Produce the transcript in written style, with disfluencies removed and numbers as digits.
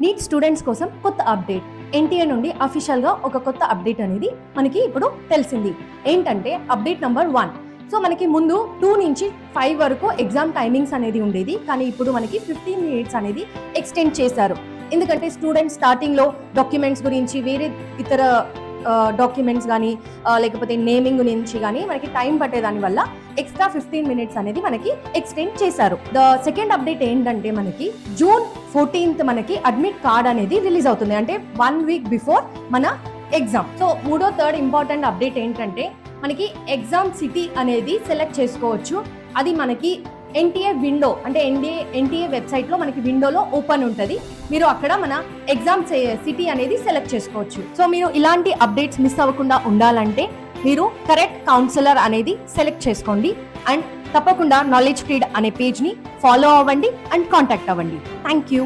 NEET students కోసం కొత్త update. NTA నుండి అఫీషియల్గా ఒక కొత్త అప్డేట్ అనేది మనకి ఇప్పుడు తెలిసింది. ఏంటంటే అప్డేట్ నెంబర్ 1. సో మనకి ముందు 2 నుంచి 5 వరకు ఎగ్జామ్ టైమింగ్స్ అనేది ఉండేది, కానీ ఇప్పుడు మనకి 15 మినిట్స్ అనేది ఎక్స్టెండ్ చేశారు. ఎందుకంటే స్టూడెంట్స్ స్టార్టింగ్లో డాక్యుమెంట్స్ గురించి వేరే ఇతర డాక్యుమెంట్స్ కానీ లేకపోతే నేమింగ్ గురించి కానీ మనకి టైం పట్టేదాని వల్ల ఎక్స్ట్రా 15 మినిట్స్ అనేది మనకి ఎక్స్టెండ్ చేశారు. ద సెకండ్ అప్డేట్ ఏంటంటే మనకి June 14th మనకి అడ్మిట్ కార్డ్ అనేది రిలీజ్ అవుతుంది, అంటే 1 వీక్ బిఫోర్ మన exam. So third important update ఏంటంటే మనకి ఎగ్జామ్ సిటీ అనేది సెలెక్ట్ చేసుకోవచ్చు. అది మనకి ఎన్టీఏ విండో, అంటే ఎన్టీఏ వెబ్సైట్లో మనకి విండోలో ఓపెన్ ఉంటుంది. మీరు అక్కడ మన ఎగ్జామ్ సిటీ అనేది సెలెక్ట్ చేసుకోవచ్చు. సో మీరు ఇలాంటి అప్డేట్స్ మిస్ అవ్వకుండా ఉండాలంటే మీరు కరెక్ట్ కౌన్సిలర్ అనేది సెలెక్ట్ చేసుకోండి. అండ్ తప్పకుండా నాలెడ్జ్ ఫీడ్ అనే పేజ్ని ఫాలో అవ్వండి అండ్ కాంటాక్ట్ అవ్వండి. Thank you.